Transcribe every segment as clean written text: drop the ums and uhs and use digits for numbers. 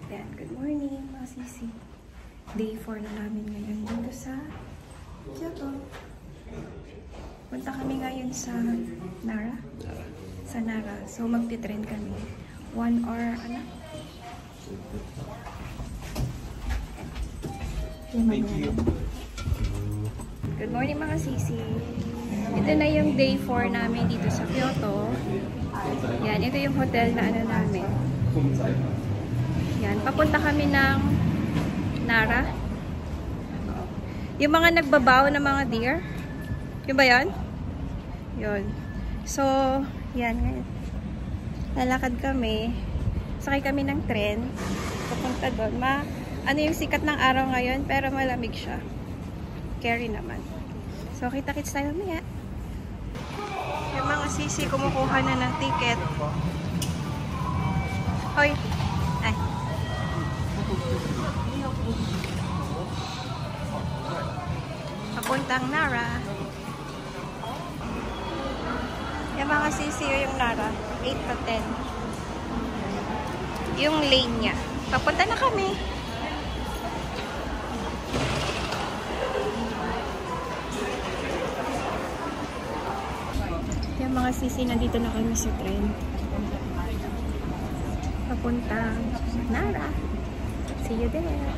Yan, good morning mga sisi. Day 4 na namin ngayon dito sa Kyoto. Punta kami ngayon sa Nara. Sa Nara. So magti-train kami. 1 hour, ano? Good morning mga sisi. Ito na yung day 4 namin dito sa Kyoto. Yan, ito yung hotel na ano namin. Yan, papunta kami ng Nara. Yung mga nagbabaw na mga deer. Yun ba yan? Yun. So, yan ngayon. Lalakad kami. Sakay kami ng tren. Papunta doon. Ano yung sikat ng araw ngayon, pero malamig siya. Carry naman. So, kita-kits tayo mamaya. Yung mga sisi, kumukuha na ng ticket. Hoy! Ay. Papuntang Nara. Yung mga sisi yung Nara. 8 to 10. Yung lane niya. Papunta na kami. Yung mga sisi, nandito na kami sa tren. Papuntang Nara. See you there.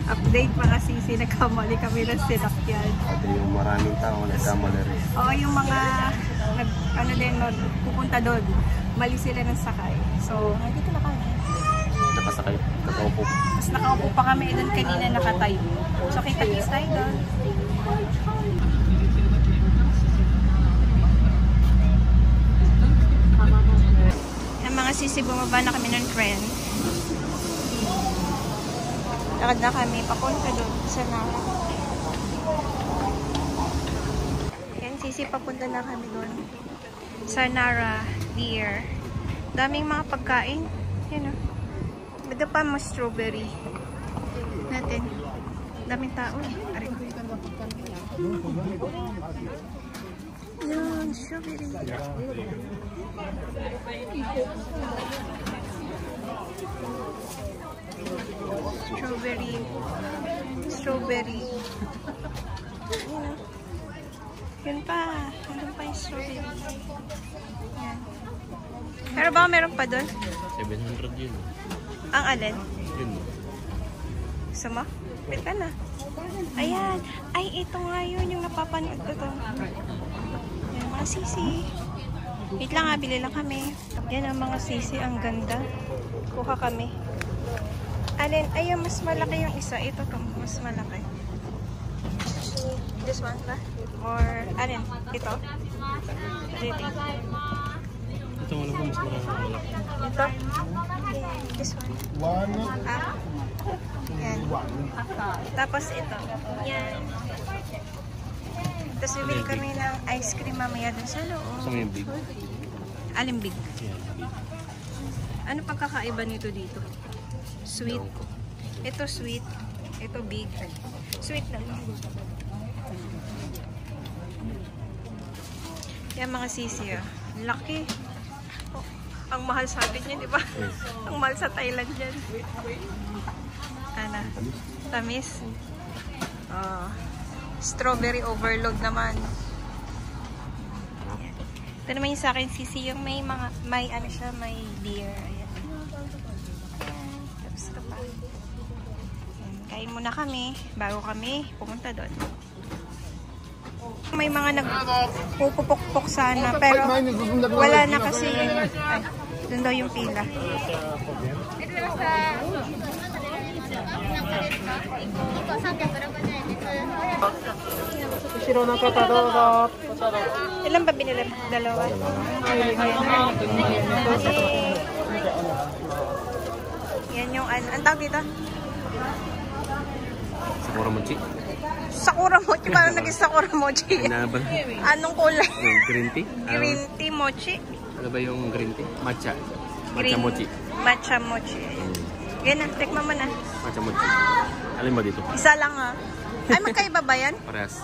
Update mga sisi, nagkamali kami ng sinakyan. At yung maraming tao nagkamali rin. Oo, yung mga pupunta doon. Mali sila ng sakay. So, nandito na kami. Nakasakay, nakaupo. Mas nakaupo pa kami doon kanina nakatayo. So, kita-kits tayo doon. Mga sisi, bumaba na kami ng tren. Lakad na kami, papunta doon sa Nara. Yan sisi, papunta na kami doon sa Nara Deer. Daming mga pagkain. Yan o. Bada pa mga strawberry natin. Daming tao. Aray ko. Yan, strawberry. Strawberry. Yun pa. Andun pa yung strawberry. Yan. Pero baka meron pa doon? 700 yun. Ang alin? Yun. Gusto mo? Wait ka na. Ayan. Ay, ito nga yun yung napapanood ko to. Yan, mga sisi. Wait lang nga, bili lang kami. Yan ang mga sisi, ang ganda. Kuha kami. Alin, ayun, mas malaki yung isa. Ito to, mas malaki. This one ba? Or, alin, ito? Ready? Ito wala ko mas malaki. Ito? This one. Ah. Yan. Tapos ito. Yan. Tapos bibili kami ng ice cream mamaya dun sa loob. Gusto mo yung big? Alin big? Yeah, big. Ano pagkakaiba nito dito? Sweet. Ito sweet. Ito big. Sweet na lang. Yan mga sisi ah. Laki. Oh, ang mahal sa atin yan, di ba? Ang mahal sa Thailand yan. Ano? Tamis? Oh. Strawberry overload naman. Ito naman yung sa akin sisi, yung may mga, may ano siya, may deer. Ayan. Tapos ito pa. Kain muna kami bago kami pumunta doon. May mga nagpupupok-pok sana pero wala na kasi. Ay, doon daw yung pila. Ilan ba binili? Dalawa. Yan yung ang tawag dito? Sakura mochi. Sakura mochi. Paano naging sakura mochi? Anong kulay? Green tea? Green tea mochi? Ano ba yung green tea? Matcha. Green, Matcha mochi. Matcha mochi. Yan na, tikman mo na. Matcha mochi. Alin ba dito? Isa lang ah. Ay, magkaiba ba yan? Parehas.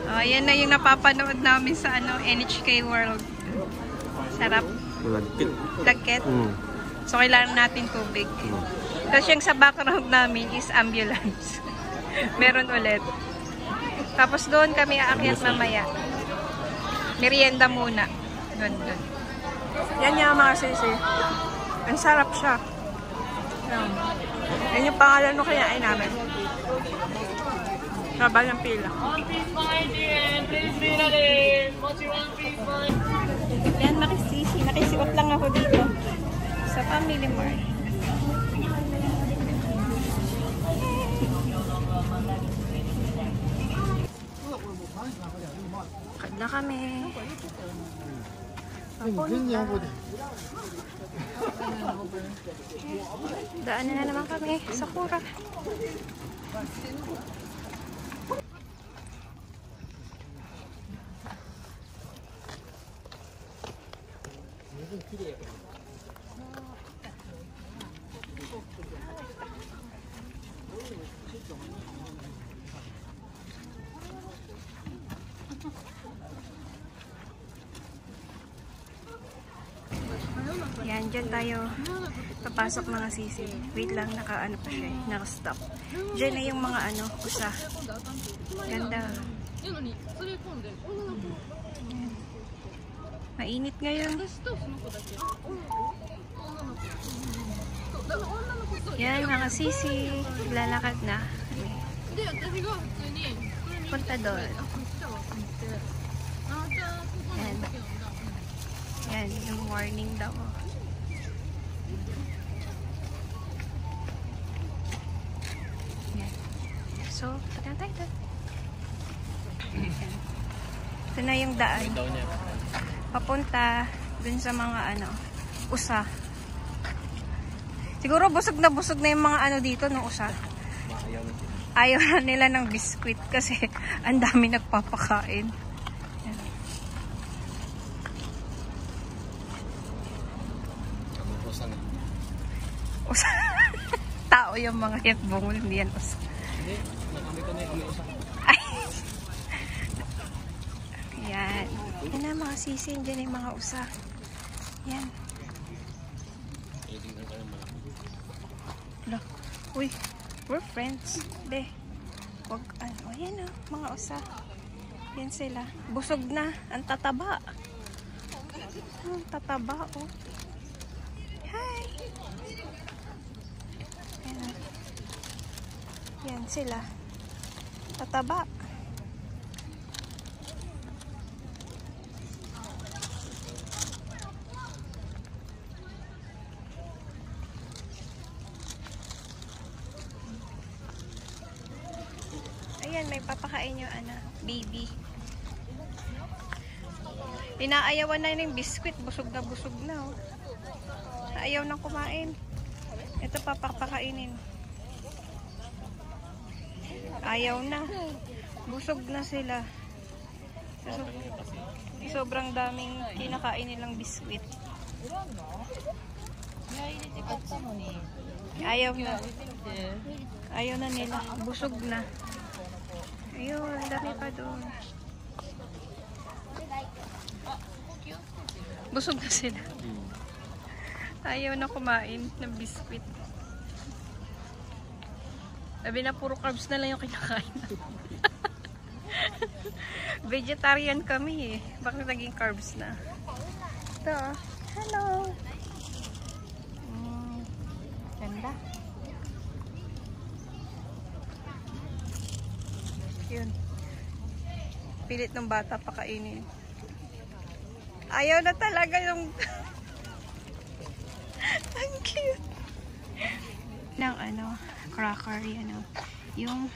Oh, yan na yung napapanood namin sa NHK World. Sarap. Lagkit. Lagkit. So, kailangan natin tubig. Tapos yung sa background namin is ambulance. Meron ulit. Tapos doon kami aakyat mamaya. Merienda muna. Doon. Yan yung mga sisi. Ang sarap siya. Yan yung pangalan mo kinain namin. Haba ng pila. Yan, nakisisi. Nakisiot lang ako dito. Sa Family Mart. Lakad na kami. Daan na naman kami sa Sakura. Yan, dyan tayo papasok mga sisi. Wait lang, naka-ano pa siya, naka-stop. Dyan na yung mga ano, usa. Ganda. Mainit ngayon. Yan, mga sisi. Lalakad na. Punta doon. Yan. Yan, yung warning daw. Yan. So, punta tayo doon. Ito na yung daan. Papunta dun sa mga ano, usa. Siguro busog na yung mga ano dito no usa. Ayaw na nila ng biskwit kasi ang dami nagpapakain. Yan. Usa. Tao yung mga yan, bungol, hindi yan usa. Hindi, nakamit ko na yung usa. Ay. Yan. Yan na mga sisin, dyan yung mga usa. Yan. Look. Uy, we're friends. Be. Wag, ano, yan o, mga usa. Yan sila. Busog na. Ang tataba. Ang tataba, oh. Hi! Yan o. Yan sila. Tataba. Ayan, may papakain yung ano, baby. Inaayawan na yung biskwit. Busog na, oh. Ayaw nang kumain. Ito papakainin. Ayaw na. Busog na sila. Sobrang daming kinakain nilang biskwit. Ayaw na. Ayaw na nila. Busog na. Ayun, dami pa doon. Busog na sila. Ayaw na kumain ng biskwit. Sabi na puro carbs na lang yung kinakain. Vegetarian kami eh. Bakit naging carbs na? Ito. Hello. Ganda. Yun. Pilit ng bata pakainin. Ayaw na talaga yung ang cute. Ng ano, cracker yan o. Yung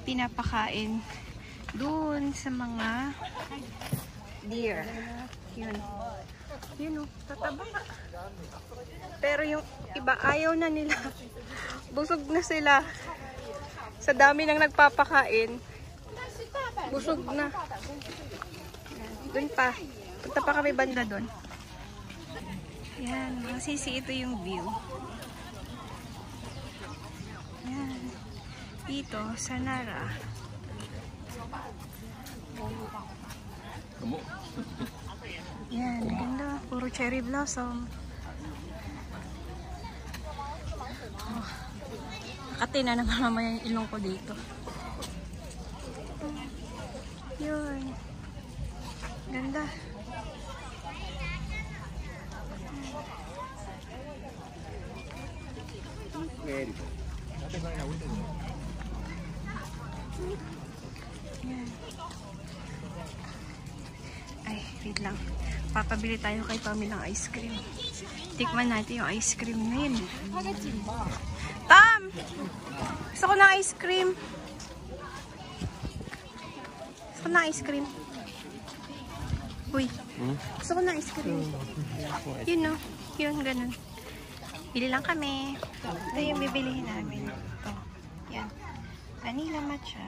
pinapakain dun sa mga deer. Yun. Yun o, tataba. Pero yung iba ayaw na nila. Busog na sila. Sa dami ng nagpapakain. Busog na. Dun pa. Punta pa kami banda dun. Yan. Mga sisi, ito yung view. Yan. Dito, sa Nara. Yan, ganda. Puro cherry blossom. Oh, nakati na naman mamaya yung ilong ko dito. Yun. Ganda. Yan. Ay, wait lang. Papabili tayo kay Tommy ng ice cream. Tikman natin yung ice cream na yun. Tom! Gusto ko ng ice cream. Gusto ko ng ice cream. Uy. Gusto ko ng ice cream. Yun no. Yun, ganun. Bili lang kami. Ito yung bibilihin namin. Ito. Yan. Vanilla matcha.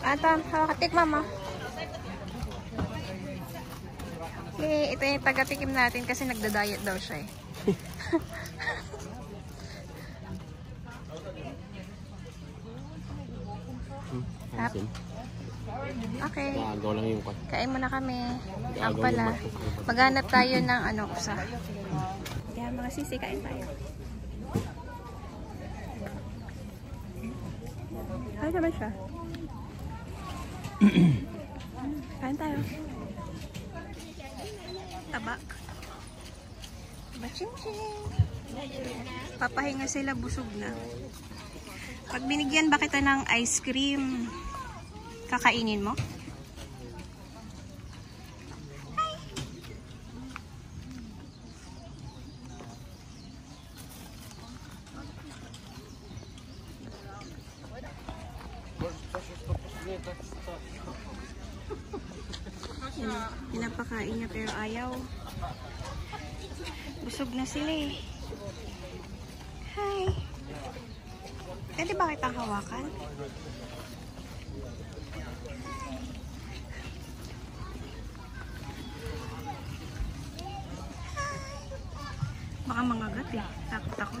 Atam, hawakatik mama. Okay, ito yung taga-tikim natin kasi nagda-diet daw siya eh. Okay. Lang yung kain muna kami. Ako pala. Maghanap tayo ng ano, usa. Kaya mga sisi, kain tayo. Kain naman siya. Kain tayo. Tabak. Baching-ching. Papahinga sila, busog na. Pag binigyan ba kita ng ice cream, kakainin mo? Hi! Pinapakain niya pero ayaw. Busog na sila eh. Hi! Pwede ba kitang hawakan? Baka mangagat eh. Takot ako.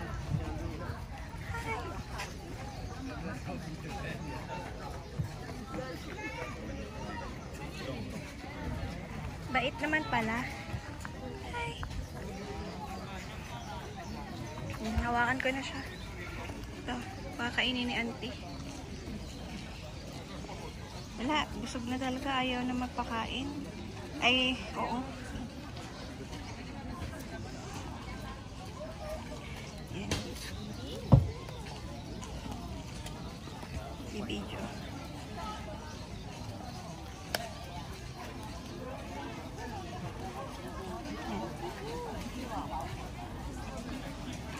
Bait naman pala. Hi. Hawakan ko na siya. Ito, pakakainin ni auntie. Wala, busog na talaga. Ayaw na magpakain. Ay, oo. Yan. I-video.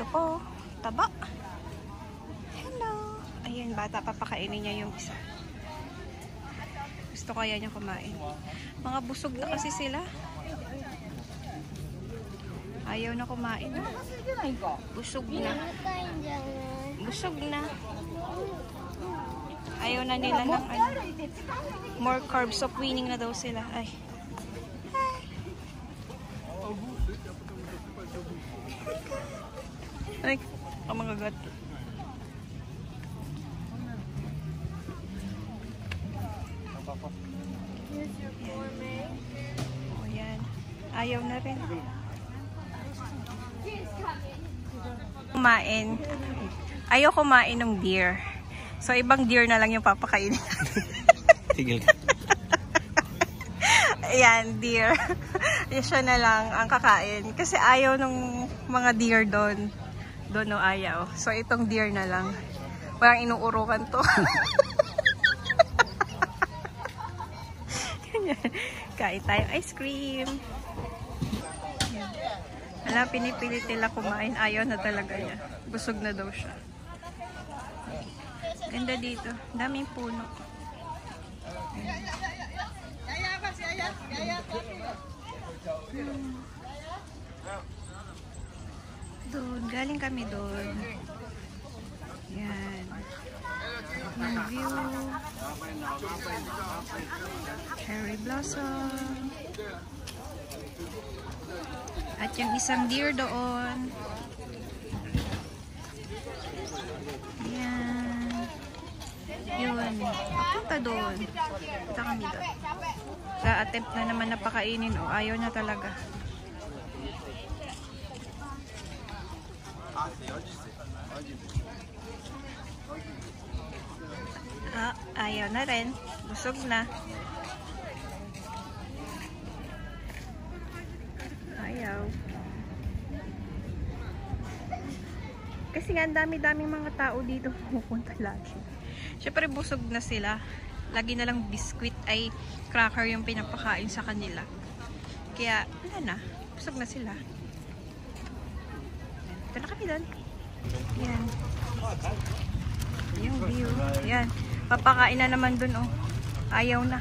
Ito po, taba. Hello. Ayun, bata, papakainin niya yung isa. Gusto kaya niya kumain. Mga busog na kasi sila. Ayaw na kumain. Busog na. Busog na. Ayaw na nila ng ano. More carbs of winning na daw sila. Ay. Ay, ang mga gat. Oh, yan. Ayaw na rin. Kumain. Ayaw kumain ng deer. So, ibang deer na lang yung papakainin. Tigil ka. Ayan, deer. Siya na lang ang kakain. Kasi ayaw ng mga deer doon. Doon no, ayaw. So, itong deer na lang. Walang inuurukan to. Kain tayo ice cream. Wala, pinipilit nila kumain. Ayaw na talaga niya. Busog na daw siya. Ganda dito. Daming puno. Doon. Galing kami doon. Yan. Yung view. Cherry blossom. At yung isang deer doon. Ayan. Yun. Papunta doon. Punta kami doon. Attempt na naman napakainin. O, ayaw na talaga. Ayaw na rin. Busog na. Ayaw. Kasi nga, ang dami-daming mga tao dito pupunta lagi. Siyempre, busog na sila. Lagi na lang biscuit ay cracker yung pinapakain sa kanila. Kaya, wala na. Busog na sila. Ito na kami doon. Yan. Yung view. Yan. Papakain na naman doon, oh. Ayaw na.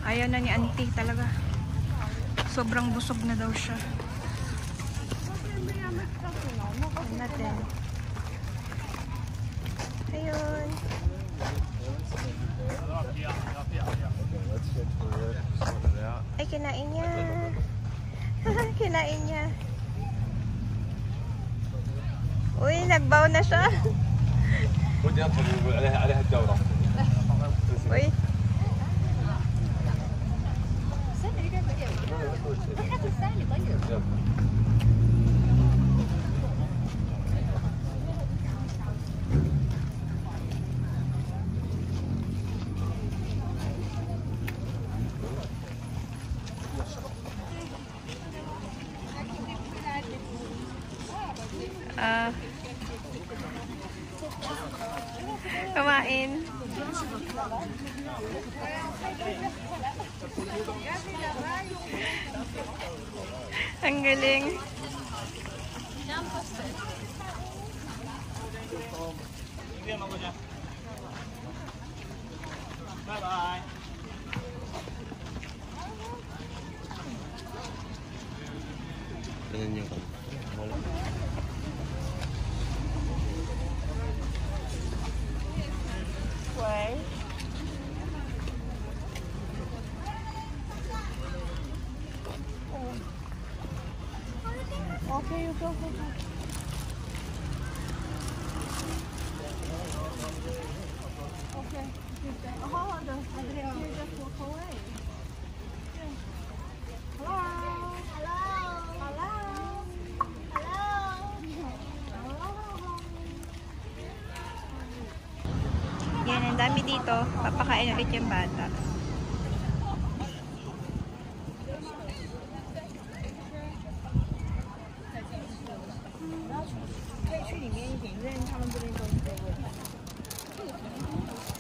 Ayaw na ni auntie talaga. Sobrang busog na daw siya. Natin. Ayun. Ay, kinain niya. Kinain niya. Uy, nagbaw na siya. Uy. Kumain. Ang galing. Bye-bye. Ganyan yung Okay, you go. Okay. Oh, you just walk away. Hello. Hello. Hello. Hello. Yan, ang dami dito. Papakain ulit yung bata.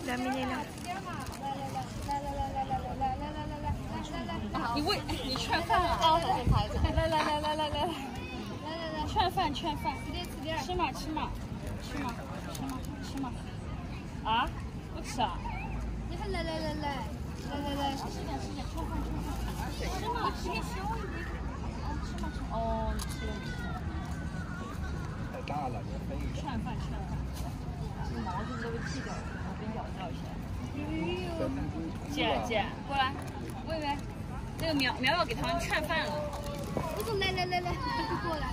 Dami nila. 你喂，你劝饭了？带我手机牌子。来，劝饭，吃嘛。啊？不吃啊？来，吃点，劝饭。吃嘛，吃点香一点。哦，你吃了。太大了，也可以。劝饭。毛子都被剃掉了，我给你咬掉一下。姐，过来，喂。那个苗苗给他们劝饭了。我说来，过来。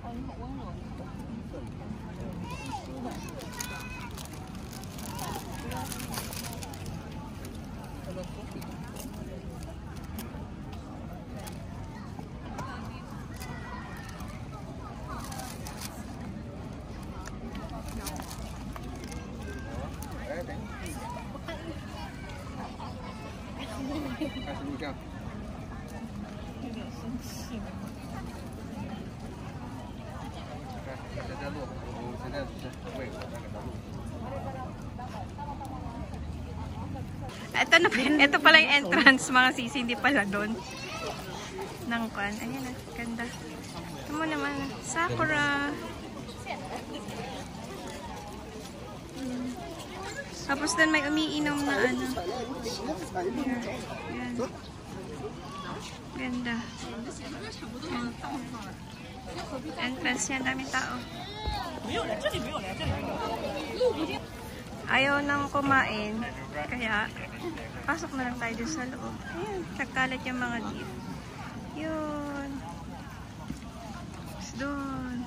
哦，你好温柔。你看，有点生气。在录，我现在是喂我在给他录。Ito pala yung entrance, mga sisi, hindi pala doon. Nang kwan. Ayan na, ganda. Ito mo naman, sakura. Tapos doon may umiinom na ano. Ayan. Ganda. Ayan. Entrance niya, daming tao. Ayaw nang kumain, kaya Pasok na lang tayo dun sa loob. Ayan, nagkalat yung mga gift. Yun. Tapos dun.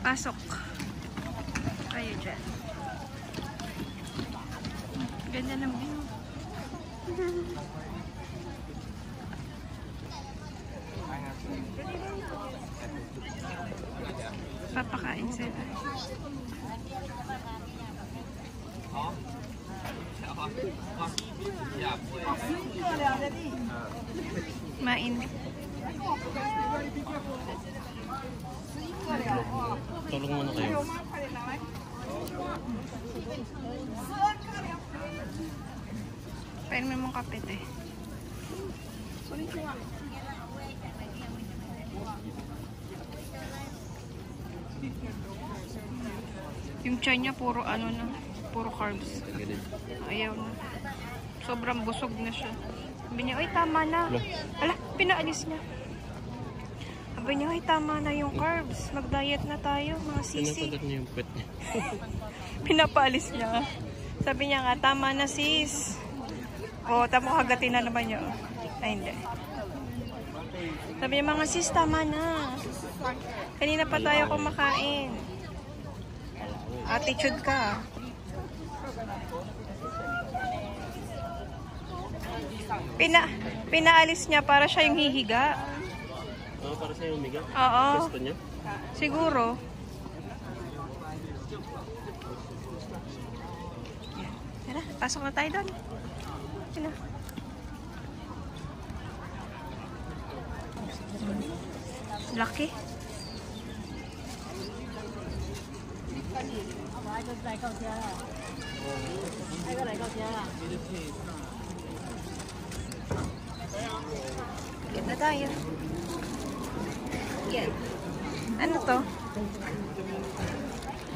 Pasok. Tayo dyan. Ganda ng view. Papakain sila. Mainit. Tulong muna kayo. Pain mo mong kapit eh. Yung tiyan niya puro ano na, puro carbs. Ayaw na. Sobrang busog na siya. Sabi niya, ay tama na. Ala, pinaalis niya. Sabi niya, ay tama na yung carbs. Mag-diet na tayo, mga sisi. Pinapagat niya yung pet niya. Pinapaalis niya. Sabi niya nga, tama na sis. O, tamo kagatin na naman niya. Ay, hindi. Sabi niya, mga sis, tama na. Kanina pa tayo kumakain. Attitude ka. Pinaalis niya para siya yung hihiga. Oo, para sa'yo umiga? Oo. Gusto niya? Siguro. Tara, pasok na tayo doon. Sino? Lucky. Yan na tayo. Yan. Ano to?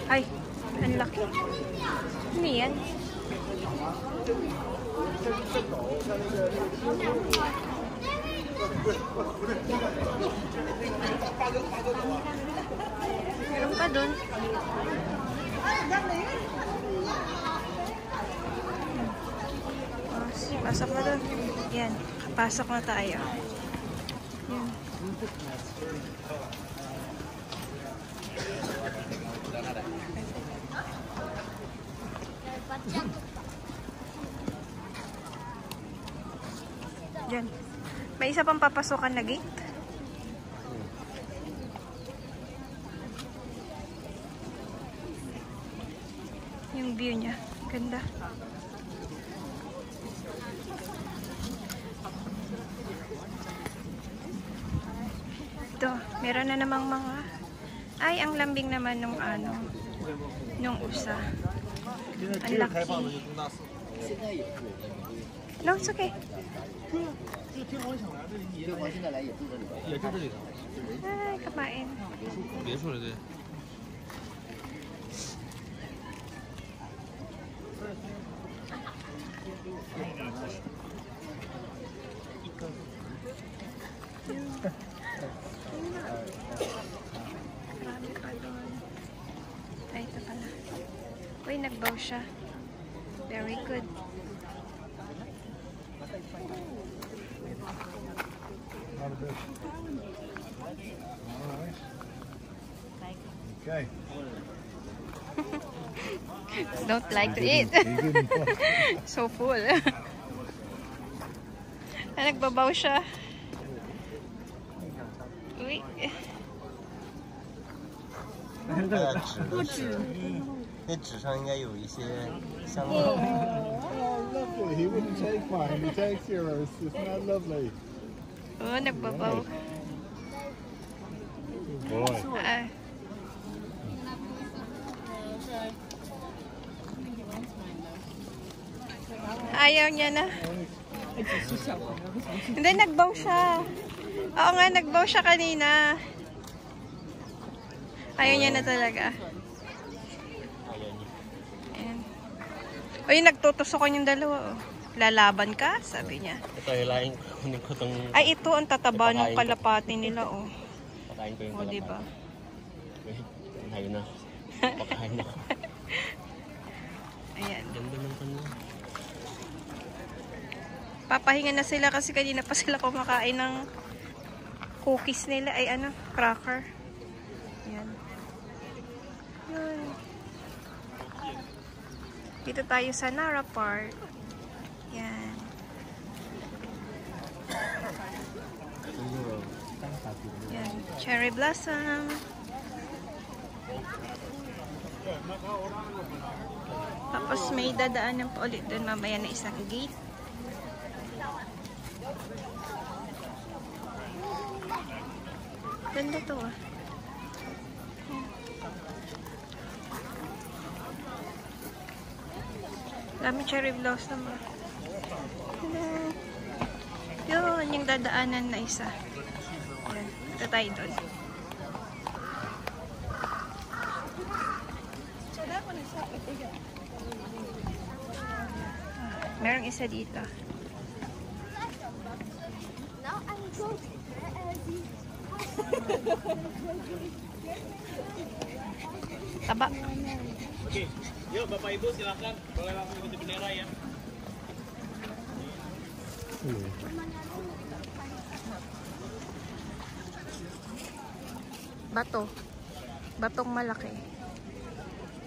Ay, ang laki. Ano yan? Meron pa dun. Pasok na dun. Yan. Pasok na tayo. Yan. Diyan. May isa pang papasokan na gate. Yung view niya. Ganda. Ito. Meron na namang mga... Ay, ang lambing naman nung ano. Nung usa. Ang laki. No, it's okay. Ay, kumain. Marami pa doon. Ay, ito pala. Uy, nagbaw siya. Very good. Okay. Don't like to eat. So full. Nagbabaw siya. Uy. 不止，那纸上应该有一些香味。 Oh, lovely. He wouldn't take mine. He takes yours. Isn't that lovely? Oh, nagbabaw. Good boy. Ah. Ayaw niya na. Hindi, nagbaw siya. Oo nga, nagbaw siya kanina. Ayaw niya na talaga. Ayan. Uy, nagtutusokan yung dalawa. Oh. Lalaban ka? Sabi niya. Ito, hilahin ko. Kunin ko itong... Ay, ito ang tataba ng kalapati nila. Oh. Pakain ko yung O, diba? Ayun na. Pakain ako. Ayan. Ganda ng kanya. Papahinga na sila kasi kanina pa sila kumakain ng cookies nila. Ay ano, cracker. Yan. Yun. Dito tayo sa Nara Park. Yan. Yan. Cherry blossom. Tapos may dadaanan pa ulit doon mamaya na isang gate. Ganda to ah. Dami cherry blossom ah. Yun, yung dadaanan na isa. Yan. Ito tayo doon. Merong isa dito. Taba. Oke, yuk Bapak Ibu silakan boleh langsung ikuti bendera ya. Bato. Batong malaki.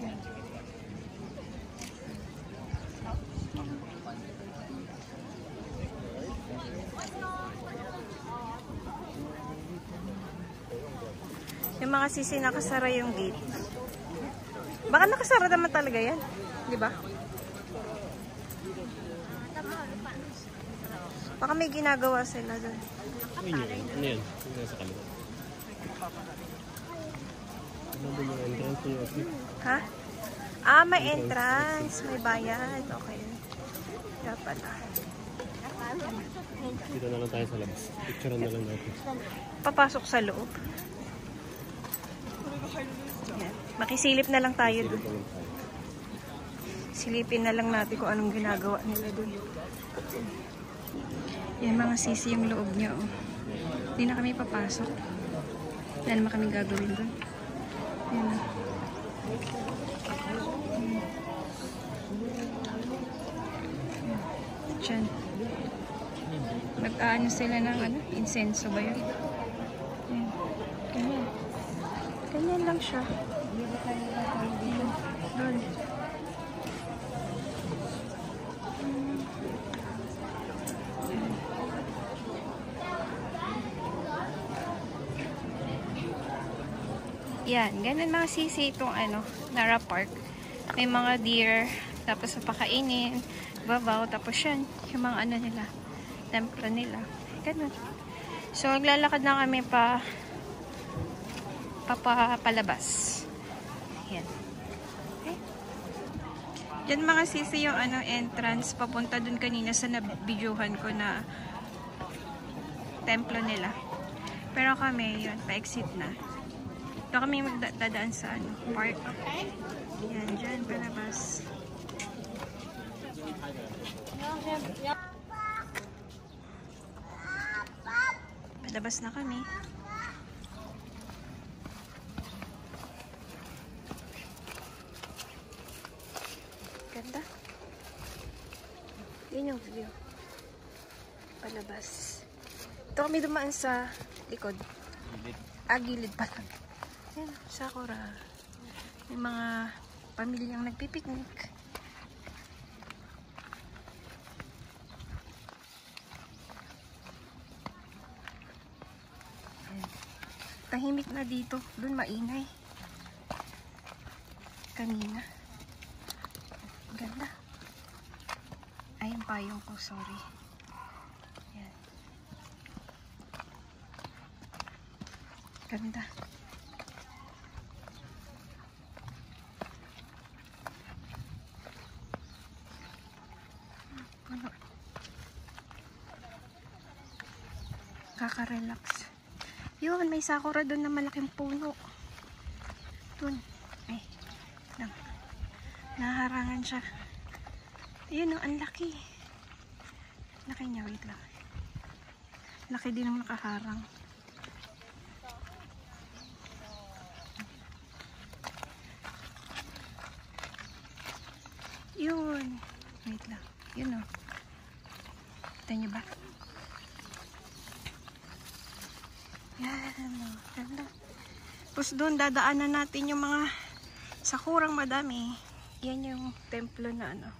Yan. Yung mga sisi nakasara yung gate. Baka nakasara naman talaga yan. Di ba? Baka may ginagawa sila doon. Ano yan? Ano yan sa kaliwa? Ano ba yung entrance niyo? Ha? Ah, may entrance. May bayad. Okay. Dapat ah. Dito na lang tayo sa labas. Picture na lang natin. Papasok sa loob. Yan. Makisilip na lang tayo doon. Silipin na lang natin kung anong ginagawa nila doon. Yan mga sisi yung loob niya. Oh. Hindi na kami papasok. Wala naman kami gagawin doon. Yan. Diyan. Mag-aano sila ng ano? Insenso ba yun? Yan. Ganyan. Ganyan lang siya. Doon. Yan, ganun mga sisi itong ano, Nara Park. May mga deer, tapos napakainin, babaw, tapos yan, yung mga ano nila, templo nila. Ganun. So, maglalakad na kami palabas. Yan. Okay. Yan mga sisi yung ano, entrance, papunta dun kanina sa nabidyohan ko na templo nila. Pero kami, yun, pa-exit na. Ito kami magdadaan sa ano, park. Yan, dyan, palabas. Palabas na kami. Ganda. Yun yung view. Palabas. Ito kami dumaan sa likod. Gilid pa lang. Yan, sakura. May mga pamilyang nagpipiknik. Yan. Tahimik na dito. Doon maingay. Kanina. Ganda. Ay, yung payong ko. Sorry. Yan. Ganda. Kaka-relax. Yun, may sakura doon na malaking puno. Doon. Ay, lang. Naharangan siya. Yun, ang laki. Laki niya, wait lang. Laki din ang nakaharang. Yun. Wait lang. Yun o. Ito Yan. Ganda. Tapos doon dadaanan natin yung mga sakurang madami. Yan yung templo na ano.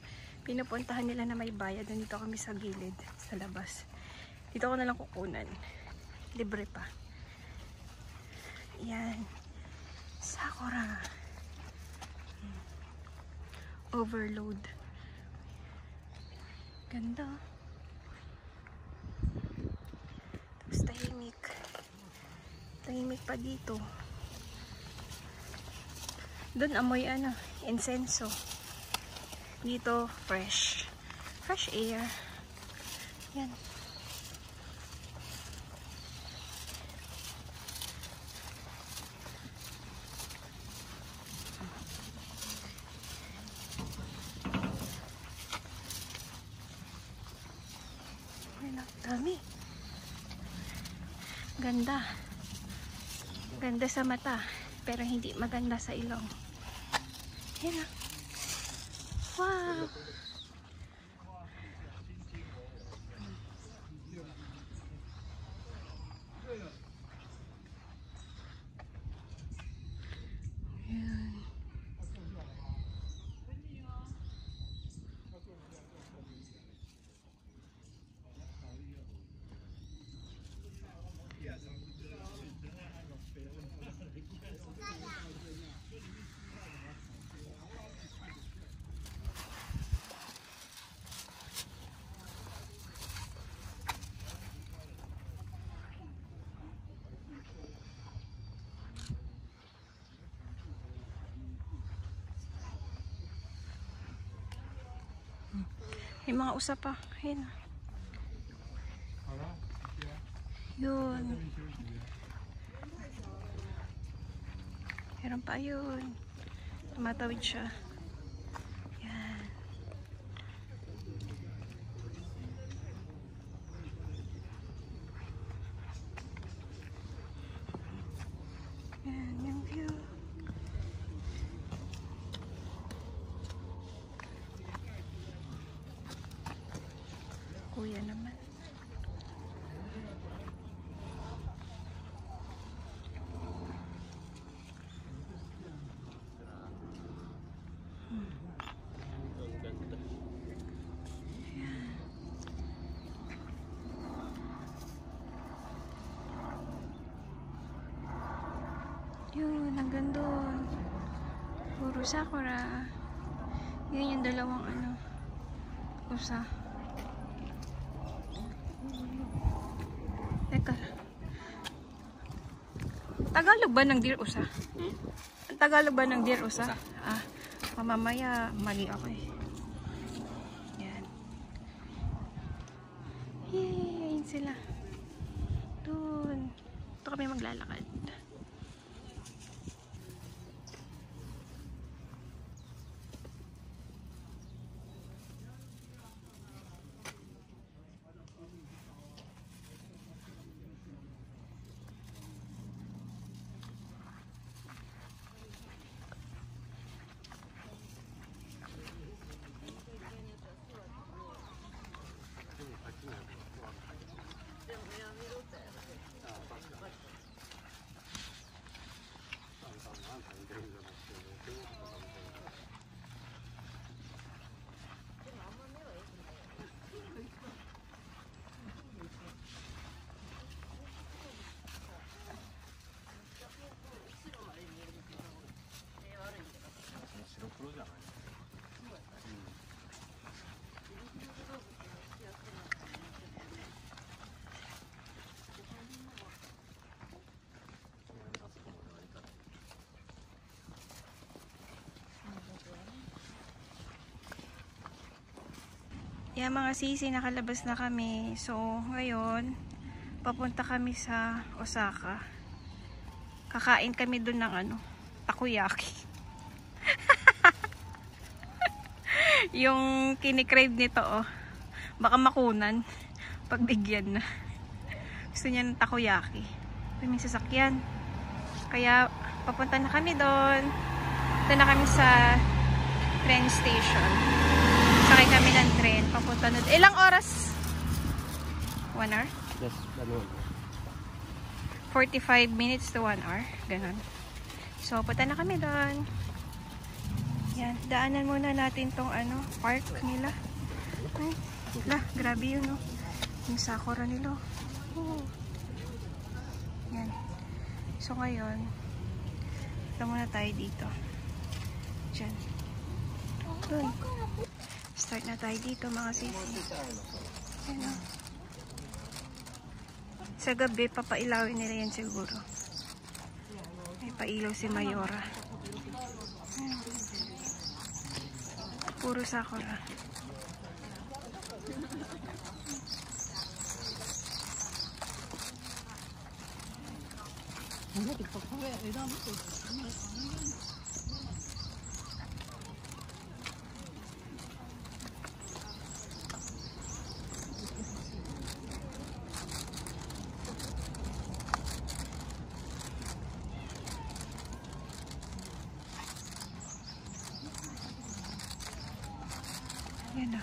Pinupuntahan nila na may bayad. Nandito kami sa gilid, sa labas. Dito ko na lang kukunan. Libre pa. Yan. Sakura. Overload. Ganda. Tapos tahimik. Tahimik pa dito. Doon amoy ano, insenso. Dito fresh. Fresh air. Yan. Dami. Ganda. Ganda sa mata, pero hindi maganda sa ilong. Yan na. Wow. Yan. May mga usap pa. Ayun. Yun. Meron pa yun. Tumatawid siya. Yan. Yan yung view. Kuya naman. Yun, hanggang doon. Puro sakura. Yun yung dalawang ano. Usa. Teka. Tagalog ba ng Dear Usa? Ang Tagalog ba ng Dear Usa? Ah, mamamaya mali ako eh. Yan. Yay, ayun sila. Doon. Ito kami maglalakad. Yan mga sisi, nakalabas na kami. So, ngayon, papunta kami sa Osaka. Kakain kami dun ng ano, takoyaki. Yung kinikrave nito, oh. Baka makunan. Pagbigyan na. Gusto niya ng takoyaki. May sasakyan. Kaya, papunta na kami doon. Punta na kami sa train station. Sakay kami ng train. Papunta na. Ilang oras? 1 hour? Yes, ano. 45 minutes to 1 hour. Ganon. So, punta na kami doon. Yan. Daanan muna natin tong ano, park nila. Ay, grabe yun, no? Yung sakura nila. Yan. So, ngayon, punta muna tayo dito. Diyan. Doon. Start na tayo dito, mga sisi. Yan, no? Sa gabi, papailawin nila yan siguro. May pailaw si Mayora. Puro sakura. Yan na.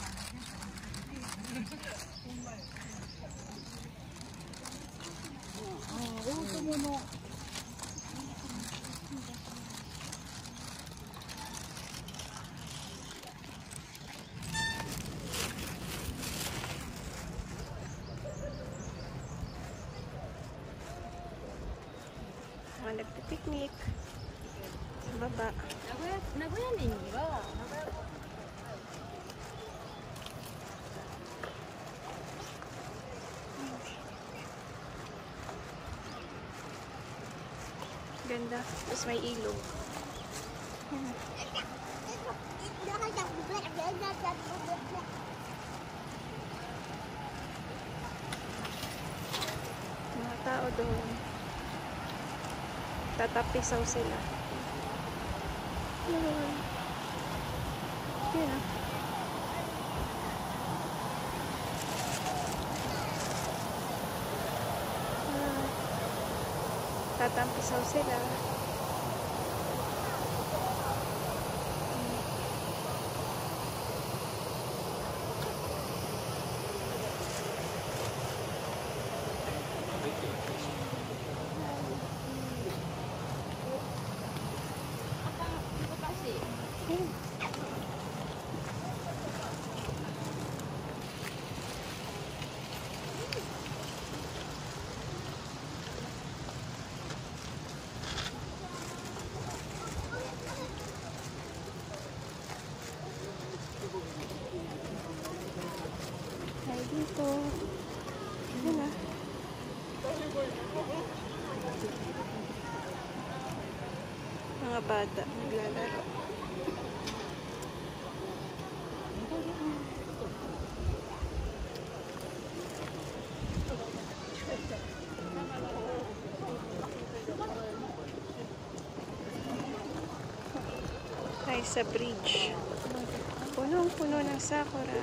Mga nagpipiknik sa baba. Ganda. Tapos may ilog. Mga tao doon. Tatapisaw sila. Yan. Tatampisaw sila. Dito. Ayan na. Mga bata naglalaro. Tayo sa bridge. Punong-puno ng sakura.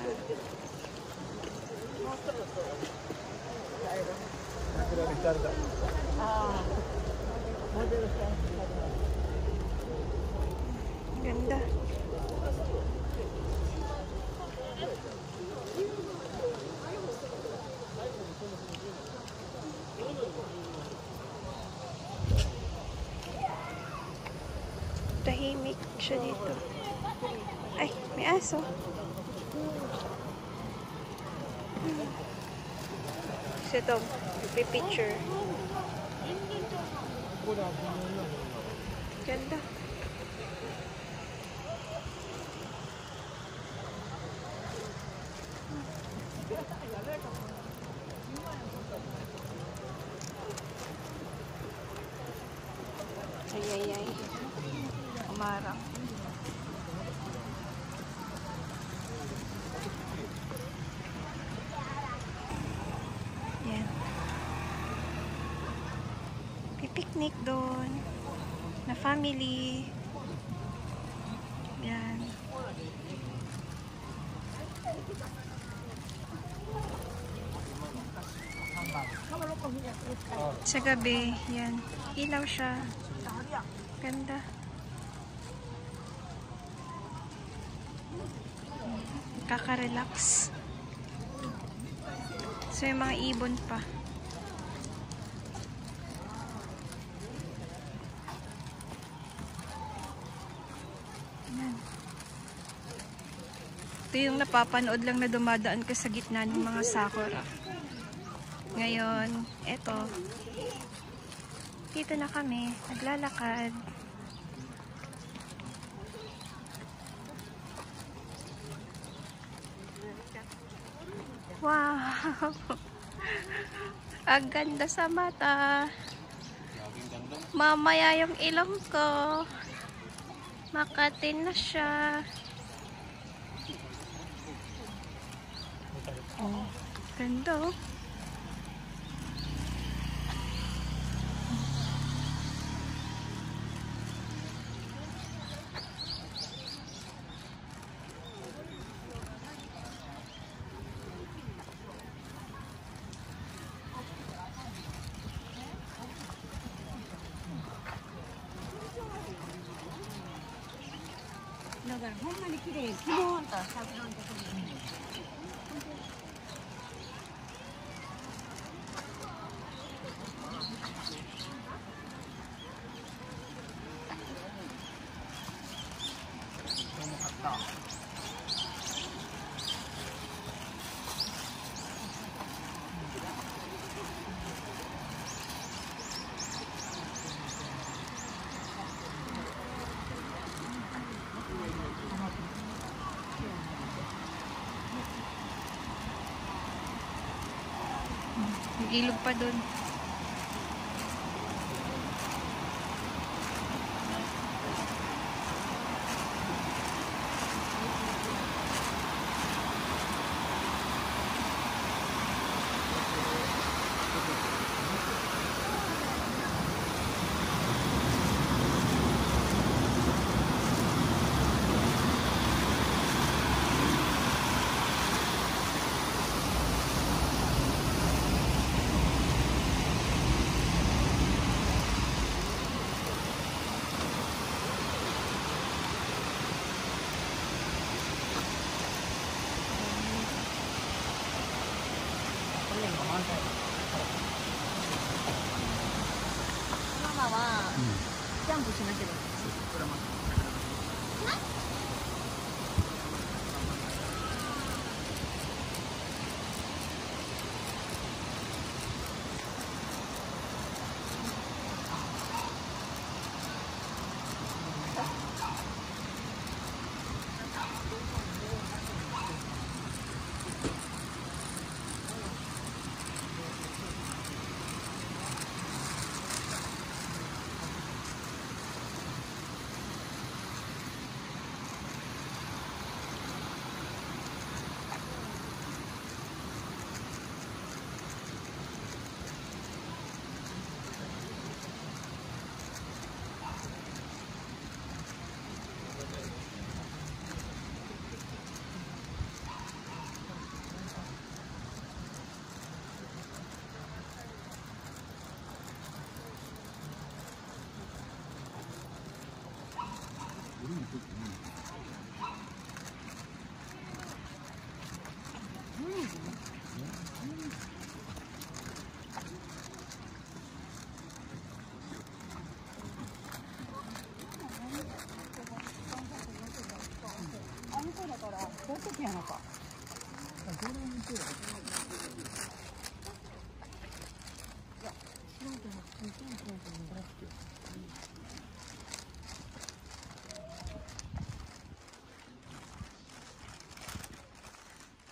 Ganda. Tahimik siya dito. Ay, may aso. Kasi ito, picture. Ganda. Ay. Umarang. Yan. Pipiknik doon. Na family. Yan. Sa gabi, yan. Ilaw siya. Ganda. Kaka-relax. So, yung mga ibon pa. Ito yung napapanood lang na dumadaan ka sa gitna ng mga sakura. Ngayon, eto. Dito na kami. Naglalakad. Wow! Ang ganda sa mata. Mamaya yung ilong ko. Makatin na siya. Oh, ganda oh. May ilog pa dun.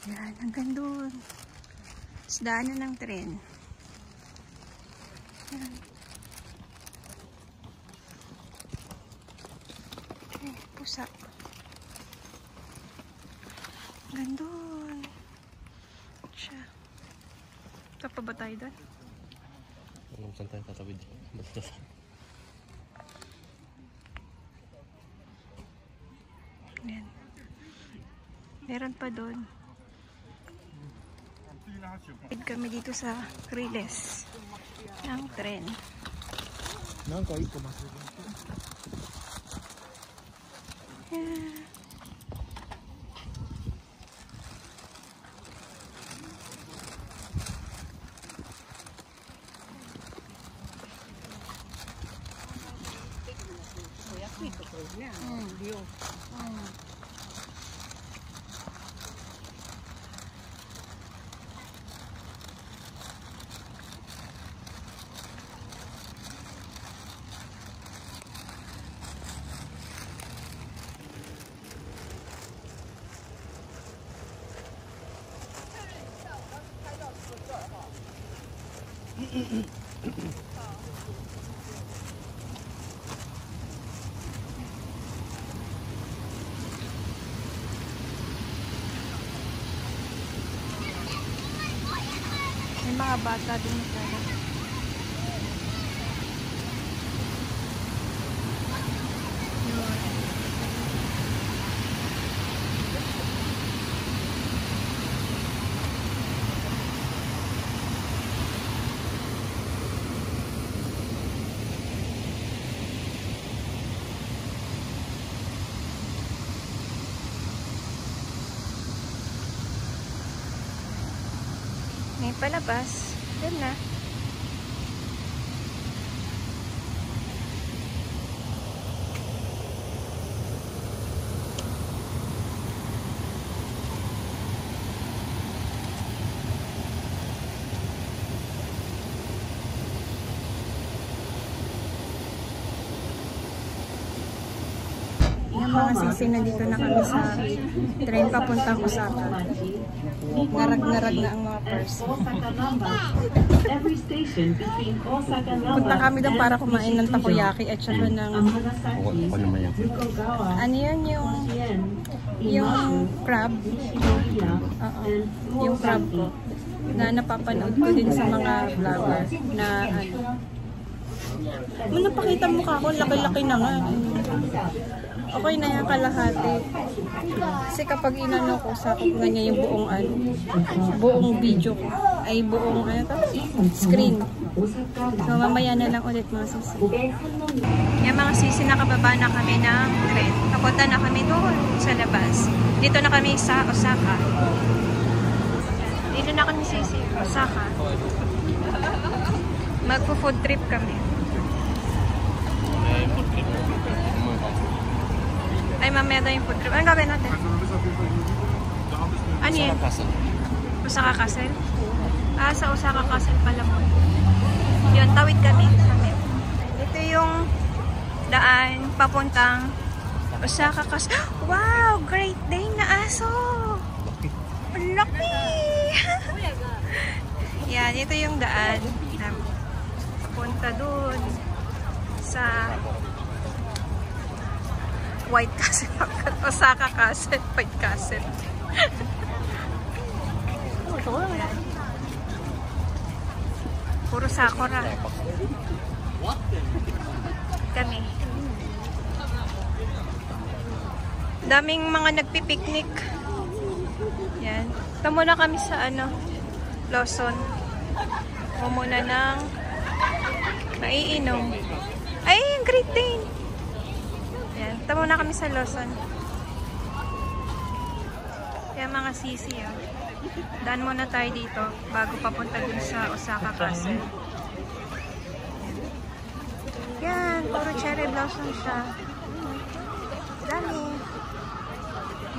Yan, hanggang doon. Daanan ng tren. Yan. Pusa. Hanggang doon. Siya. Ito pa ba tayo doon? Saan tayo tatawid? Yan. Meron pa doon. Kami dito sa Riles ng tren. May mga bata din na pala. May palabas. Doon na. Yung mga sisi na dito na kami sa train papuntang Osaka. Narag-narag na ang mga purse. Punta kami doon para kumain ng takoyaki at saka ng ano yun, yung crab. Yung crab ko na napapanood ko din sa mga vlogger na ano. Napakita mukha ko, laki-laki na nga. Okay na yan kalahati. Kasi kapag inano ko, sakop nga niya yung buong ano, buong video ko. Ay buong ano to? Screen. So mamaya na lang ulit mga sisi. Yung mga sisi, nakababa na kami ng train. Papunta na kami doon sa labas. Dito na kami sa Osaka. Dito na kami sisi, Osaka. Magpo-food trip kami. Ay, mamaya daw yung food trip. Anong gawin natin? Ano yun? Osaka Castle? Ah, sa Osaka Castle pala mo. Yun, tawid kami. Ito yung daan papuntang Osaka Castle. Wow! Great Dane na aso! Laki! Yan, ito yung daan. Papunta dun sa White Castle. Osaka Castle. White Castle. Puro sakura. Kami. Daming mga nagpipiknik. Yan. Ito muna kami sa ano, Lawson. Muna ng maiinom. Ay, yung Great Dane. Yan. Ito muna kami sa Lawson. Yan mga sisi. Oh. Daan muna tayo dito bago papunta dun sa Osaka Castle. Yan. Puro cherry blossom siya. Dami.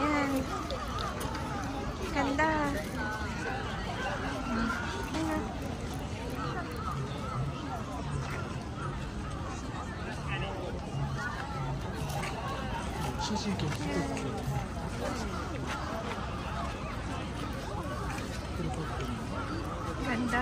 Yan. Ganda. Yan. Ganda.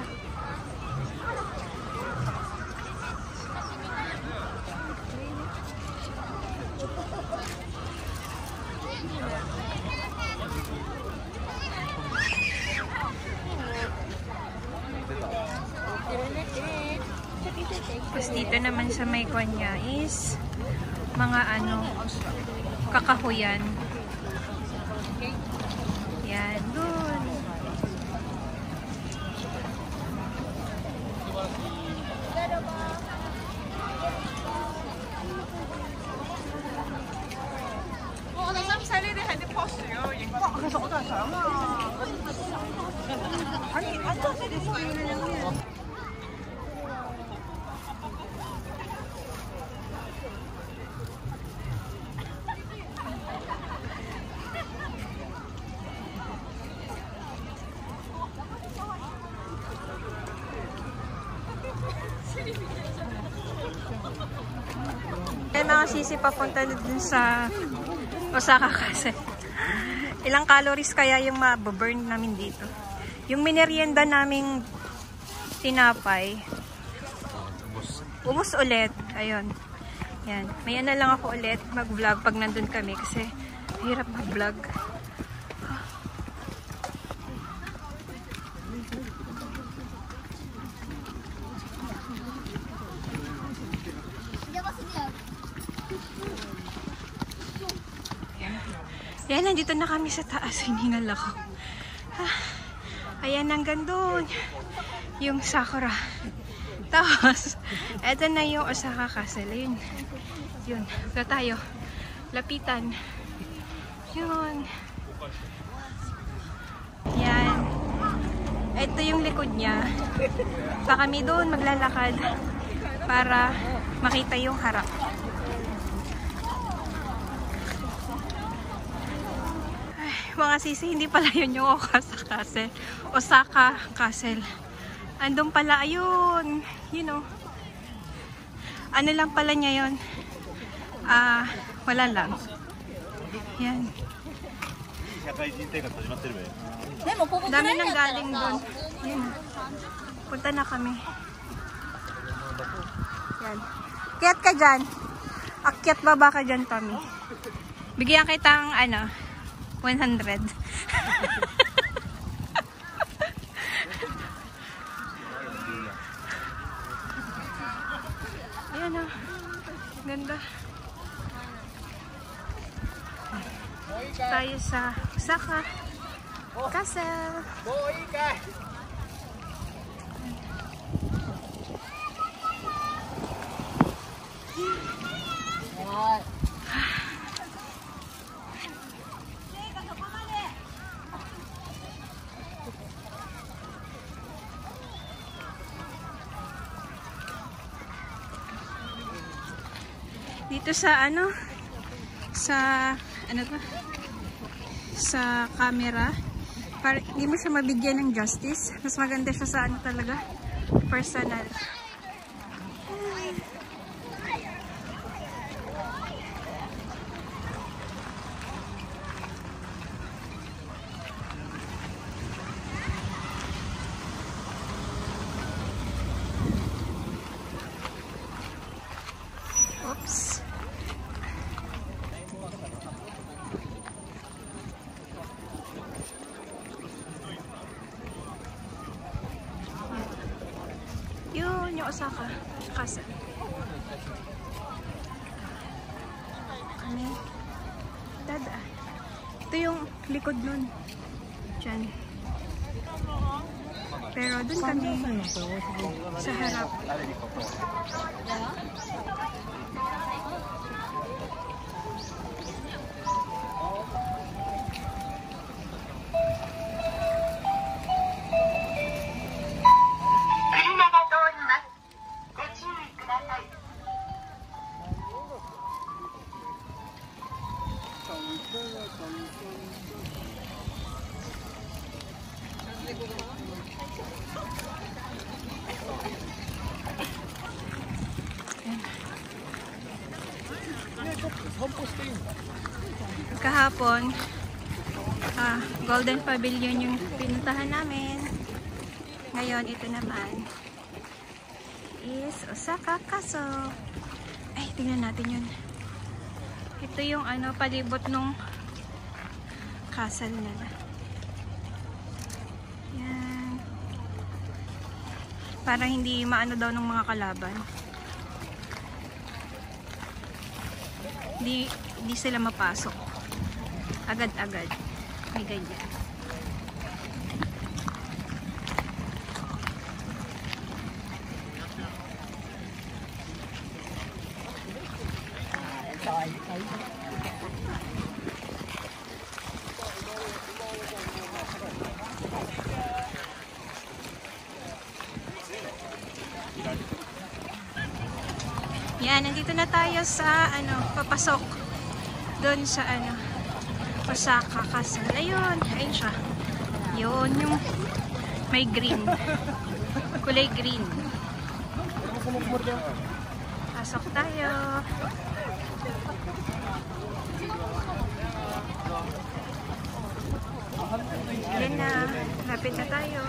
Tapos dito naman sa may kanya is mga ano, kakahuyan. Yan, dun. Yan mga sisi, papunta dun sa Osaka Castle. Ilang calories kaya yung mababurn namin dito? Yung minerienda naming tinapay. Ubus ulit. Ayun. Yan. May ano lang ako ulit mag-vlog pag nandun kami kasi hirap mag-vlog. Yan, nandito na kami sa taas. Hiningal ako. Ayan, hanggang doon. Yung Sakura. Tapos, eto na yung Osaka Castle. Ayun. Yun. Ito tayo. Lapitan. Yun. Yan. Ito yung likod niya. Pa kami doon maglalakad para makita yung harap. Mga sisi, hindi pala yun yung Osaka Castle. Andun pala, ayun. You know. Ano lang pala niya yun? Wala lang. Yan. Dami nang galing dun. Yan. Punta na kami. Yan. Akyat ka dyan. Akyat baba ka dyan, Tommy. Bigyan kitang, 100. Ayan o. Ganda. Tayo sa Osaka Castle. Dito sa sa camera, para hindi mo siya mabigyan ng justice. Mas maganda siya sa talaga, personal. Oops. Yun yung Osaka Castle. Dada. Ito yung likod nun. Diyan. Pero dun kami sa harap. Kahapon, Golden Pavilion yung pinuntahan namin. Ngayon, ito naman is Osaka Castle. Ay, tingnan natin yun. Ito yung palibot nung castle nila. Yan. Para hindi maano daw ng mga kalaban. Hindi sila mapasok. Agad-agad. May ganyan. Yan, nandito na tayo sa papasok doon sa Osaka Castle. Ayun, ayun siya. Yun, yung may green. Kulay green. Pasok tayo. Yan na, lapit na tayo.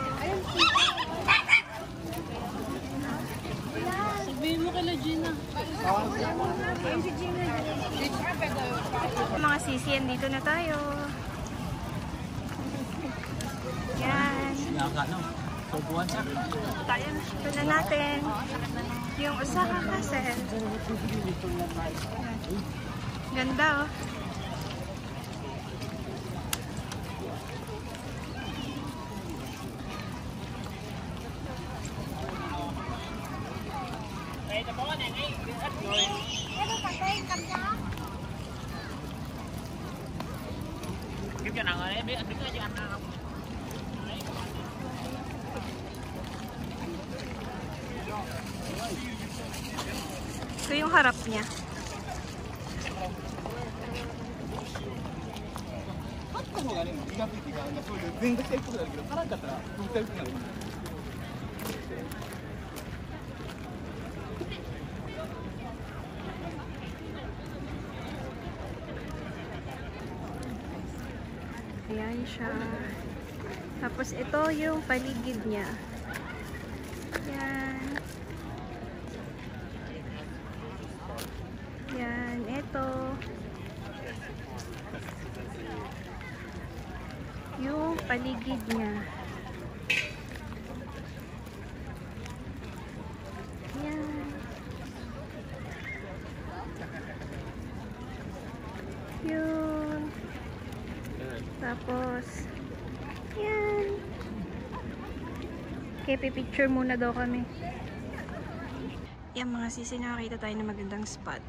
Mga sisi, dito na tayo. Yan. Ito na natin. Yung Osaka Castle. Ganda oh. Ito yung harap niya. Ayan siya. Tapos ito yung paligid niya. Yan. Yan, ito. Yung paligid niya. Yan. Yun. Tapos, yan. Okay, pipicture muna daw kami. Yan mga sisi, nakakita tayo ng magandang spot.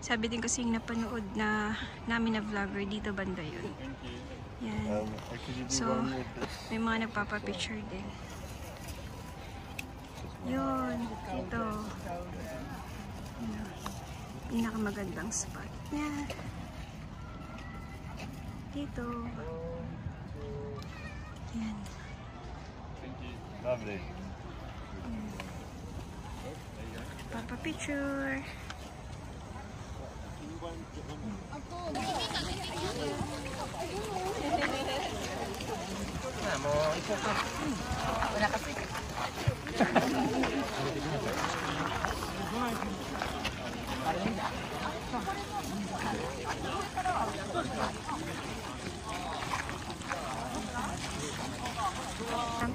Sabi din kasi yung napanood na namin na vlogger dito banda yun. Yan. So, may mga nagpapapicture din. Yun. Ito. Pinakamagandang spot. Yan. Dito. Yan. Lovely. Papa-picture.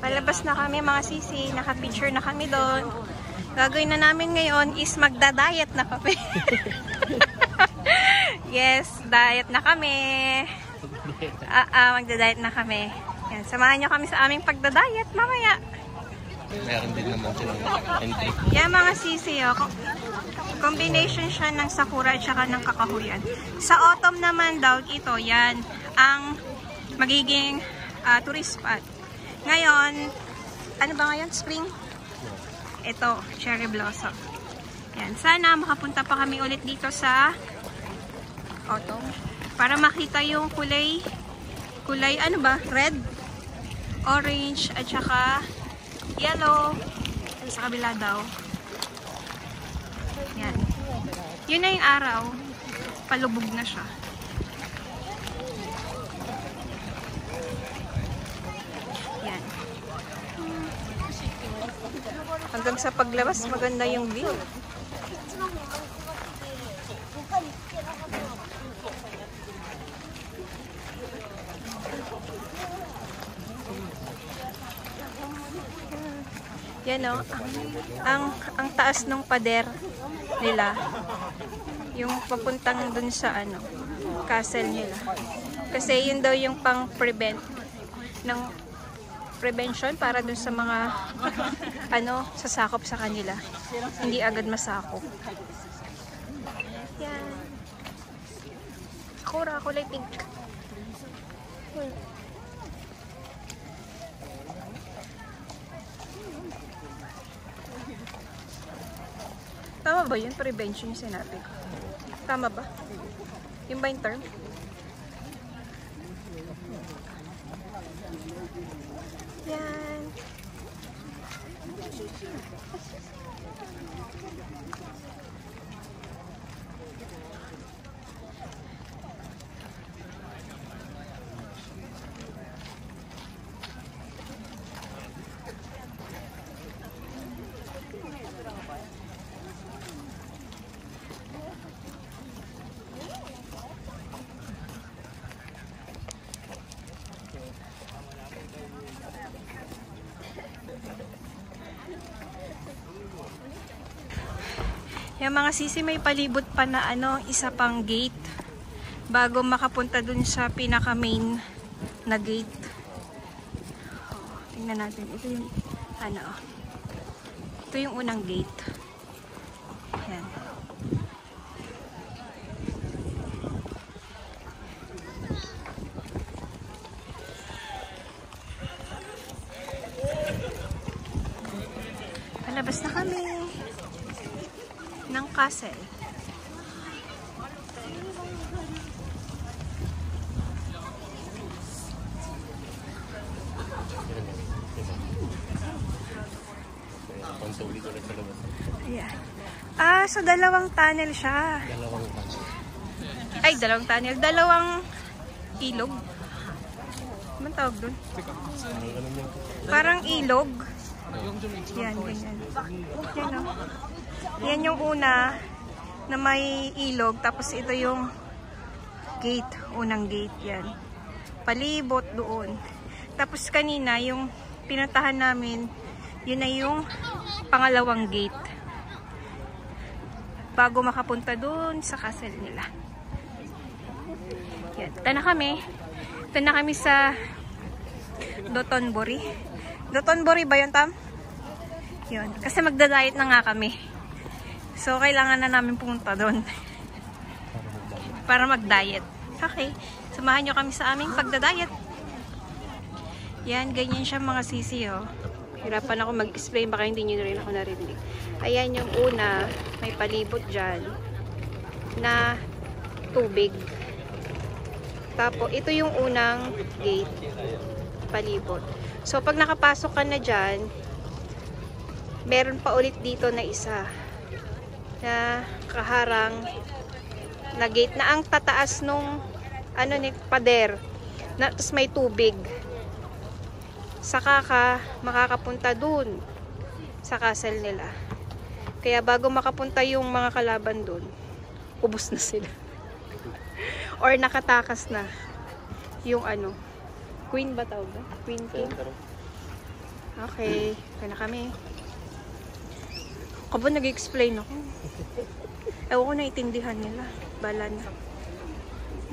Palabas na kami mga sisi, naka-picture na kami doon. Gagawin na namin ngayon is magda-diet na kami. Yes, diet na kami. Magda-diet na kami. Yan, samahan nyo kami sa aming pagda-diet mamaya. Meron din naman silang entry. Yan mga sisi, oh. Combination siya ng sakura at saka ng kakahuyan. Sa autumn naman daw, ito, yan, ang magiging tourist spot. Ngayon, ano ba ngayon? Spring? Ito, cherry blossom. Yan. Sana makapunta pa kami ulit dito sa autumn. Para makita yung kulay, ano ba? Red, orange, at saka yellow. Sa kabila daw. Yan. Yun na yung araw. Palubog na siya. Yan. Hanggang sa paglabas, maganda yung view. Yan o, ang taas ng pader nila, yung papuntang dun sa castle nila. Kasi yun daw yung pang-prevent ng prevention para dun sa mga sasakop sa kanila. Hindi agad masakop. Yan. Sakura, kulay pink. Tama ba yun? Prevention yung sinabi ko. Tama ba? Yung ba yung term? Yan. Yung mga sisi, may palibot pa na ano, isa pang gate bago makapunta dun sa pinaka main na gate. Tingnan natin. Ito yung ano. Ito yung unang gate. Yan. Palabas na kami ng castle. Yeah. Ah, so dalawang tunnel siya. Dalawang tunnel. Ay, dalawang tunnel. Dalawang ilog. Anong tawag doon? Parang ilog. Yan, ganyan. Yan, oh. Yan yung una na may ilog. Tapos ito yung gate. Unang gate. Yan. Palibot doon. Tapos kanina, yung pinuntahan namin, yun na yung pangalawang gate. Bago makapunta doon sa castle nila. Yan. Ito na kami. Ito na kami sa Dotonbori. Dotonbori ba yun, Tam? Yun. Kasi magda-diet na nga kami. So, kailangan na namin pumunta doon. Para mag-diet. Okay. Samahan nyo kami sa aming pagda-diet. Yan. Ganyan siya mga sisi, oh. Hirapan ako mag-explain. Baka hindi nyo rin ako narinig. Ayan yung una. May palibot dyan. Na tubig. Tapos, ito yung unang gate. Palibot. So, pag nakapasok ka na dyan, meron pa ulit dito na isa. Na kaharang na gate. Na ang tataas nung ano ni pader. Na, tapos may tubig. Saka ka makakapunta dun sa castle nila. Kaya bago makapunta yung mga kalaban dun, ubos na sila. Or nakatakas na yung ano, queen ba tawag ba? Queen king? Okay, kaya na kami. Ako ba nag-explain ako? Ewan ko naiintindihan nila. Bala na.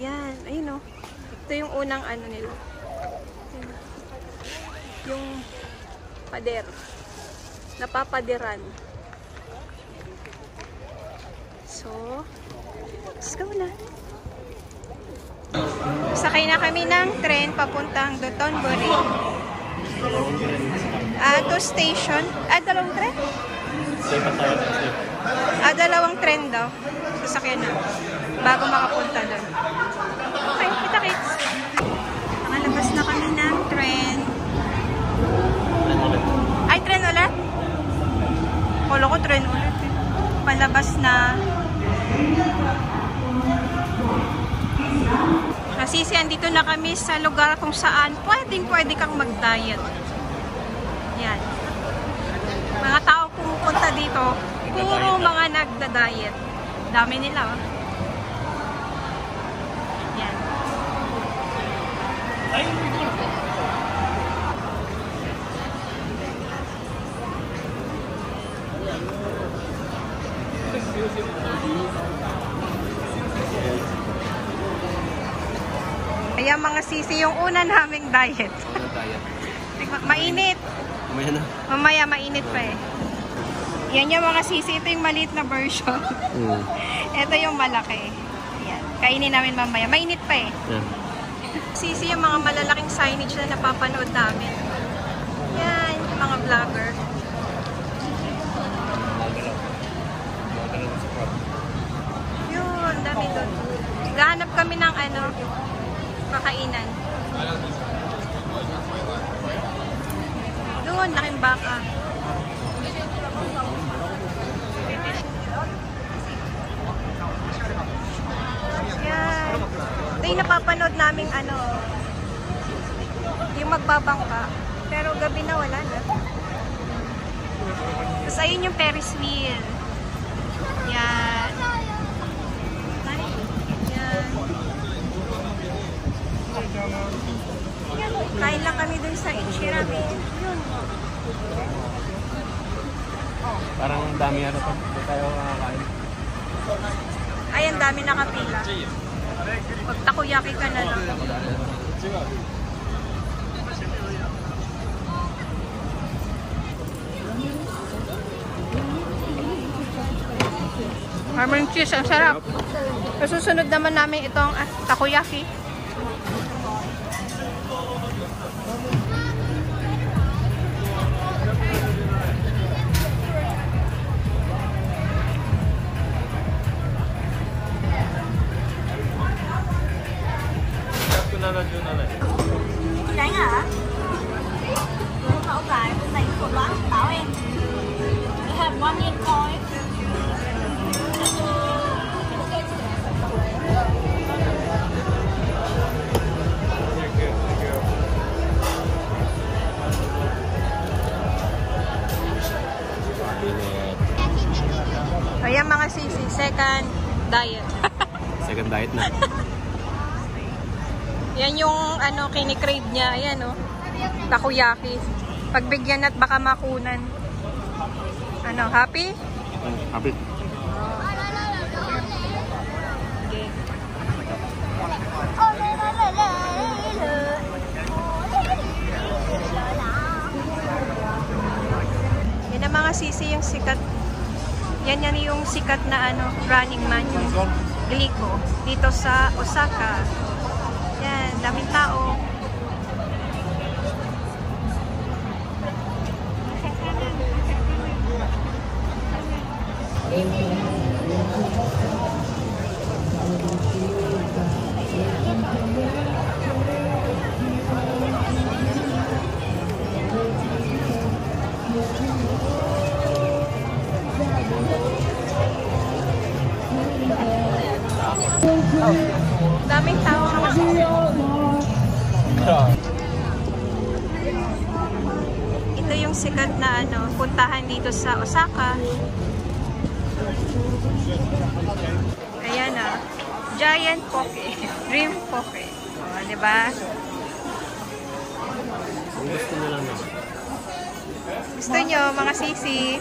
Yan, ayun o. Ito yung unang ano nila. Yung pader. Napapaderan. So, let's go na. Sakay na kami ng tren papuntang Dotonbori. To station. Dalawang tren? Dalawang tren daw. Sasakyan na. Bago makapunta doon. Okay, kita-kits. Nakalabas na kami ng tren. Ay, tren ulit? Kala ko tren ulit. Palabas na. Kasi andito na kami sa lugar kung saan pwede kang mag-diet. Yan. Mga tao pumupunta dito, puro mga nagda-diet. Dami nila, oh. Yan. Kaya mga sisi, yung una naming diet. Mainit. Mamaya mainit pa eh. Yan yung mga sisi. Ito yung maliit na version. Ito yung malaki. Yan. Kainin namin mamaya. Mainit pa eh. Sisi yung mga malalaking signage na napapanood namin. Yan. Mga vlogger. Yun. Dami doon. Gahanap kami ng ano, makainan. Doon, laking baka. Yan. Ito yung napapanood namin ano, yung magbabangka. Pero gabi na wala na. Tapos ayun yung Ferris wheel. Yan. Kain lang kami dun sa Ichiramen. Yun. Parang dami ano to. Hindi tayo makakain. Ay, ang dami nakapila. Pag takoyaki ka na lang. Harmon cheese, ang sarap. Susunod naman namin itong takoyaki. Tránh hả? Không phải, này của loãng bảo em. You have 1 yen coin. Ayan mga sisi, second diet. Second diet na. Yan yung ano kinikrave niya. Ayan o. Takoyaki. Pagbigyan at baka makunan. Ano, happy? Happy. Yan ang mga sisi yung sikat. Yan yung sikat na ano, Running Man yung Glico dito sa Osaka. Yan, daming tao. Daming tao mga sisi. Ito yung sikat na ano, puntahan dito sa Osaka. Ayan ah. Giant Poke. Dream Poke. O, diba? Gusto nyo lang naman. Gusto nyo, mga sisi?